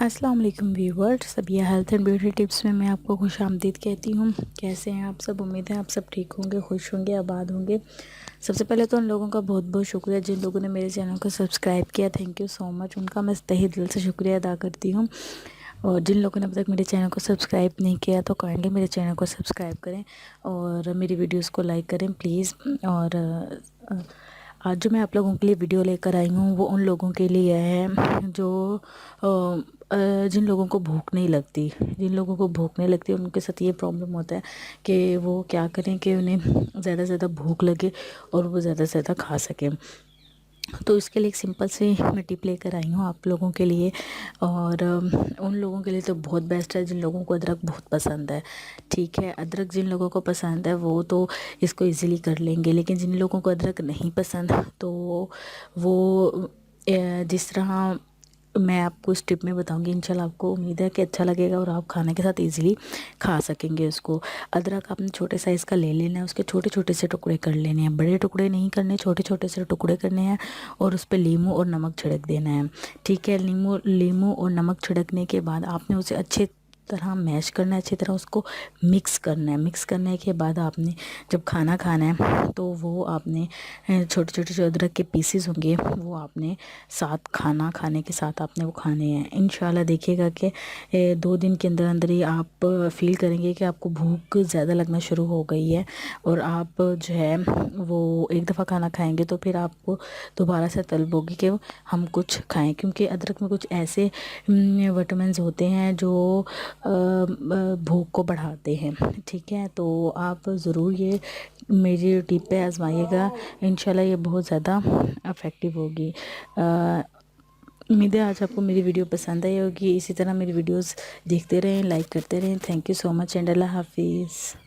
अस्सलाम वालेकुम viewers. Sabiya health and beauty tips में मैं आपको खुश आमदीद कहती हूँ। कैसे हैं आप सब? उम्मीद है आप सब ठीक होंगे, खुश होंगे, आबाद होंगे। सबसे पहले तो उन लोगों का बहुत बहुत शुक्रिया जिन लोगों ने मेरे चैनल को सब्सक्राइब किया। थैंक यू सो मच, उनका मैं तहे दिल से शुक्रिया अदा करती हूँ। और जिन लोगों ने अब तक मेरे चैनल को सब्सक्राइब नहीं किया तो काइंडली मेरे चैनल को सब्सक्राइब करें और मेरी वीडियोस को लाइक करें प्लीज़। और आज जो मैं आप लोगों के लिए वीडियो लेकर आई हूँ वो उन लोगों के लिए है जो जिन लोगों को भूख नहीं लगती। उनके साथ ये प्रॉब्लम होता है कि वो क्या करें कि उन्हें ज़्यादा से ज़्यादा भूख लगे और वो ज़्यादा से ज़्यादा खा सकें। तो इसके लिए एक सिंपल सी मैं टिप लेकर आई हूँ आप लोगों के लिए। और उन लोगों के लिए तो बहुत बेस्ट है जिन लोगों को अदरक बहुत पसंद है। ठीक है, अदरक जिन लोगों को पसंद है वो तो इसको इजीली कर लेंगे, लेकिन जिन लोगों को अदरक नहीं पसंद तो वो जिस तरह मैं आपको इस टिप में बताऊंगी, इंशाल्लाह आपको उम्मीद है कि अच्छा लगेगा और आप खाने के साथ इजीली खा सकेंगे उसको। अदरक आपने छोटे साइज़ का ले लेना है, उसके छोटे छोटे से टुकड़े कर लेने हैं, बड़े टुकड़े नहीं करने, छोटे छोटे से टुकड़े करने हैं और उस पर नींबू और नमक छिड़क देना है। ठीक है, नींबू और नमक छिड़कने के बाद आपने उसे अच्छे तरह मैश करना है, अच्छी तरह उसको मिक्स करना है। मिक्स करने के बाद आपने जब खाना खाना है तो वो आपने छोटे छोटे जो अदरक के पीसेस होंगे वो आपने साथ खाना खाने के साथ आपने वो खाने हैं। इंशाल्लाह देखिएगा कि 2 दिन के अंदर अंदर ही आप फील करेंगे कि आपको भूख ज़्यादा लगना शुरू हो गई है और आप जो है वो एक दफ़ा खाना खाएंगे तो फिर आपको दोबारा से तलब होगी कि हम कुछ खाएं, क्योंकि अदरक में कुछ ऐसे विटामिन्स होते हैं जो भूख को बढ़ाते हैं। ठीक है, तो आप ज़रूर ये मेरी टिप पे आजमाइएगा, इंशाल्लाह ये बहुत ज़्यादा इफ़ेक्टिव होगी। उम्मीद है आज आपको मेरी वीडियो पसंद आई होगी। इसी तरह मेरी वीडियोस देखते रहें, लाइक करते रहें। Thank you so much and अल्लाह हाफिज़।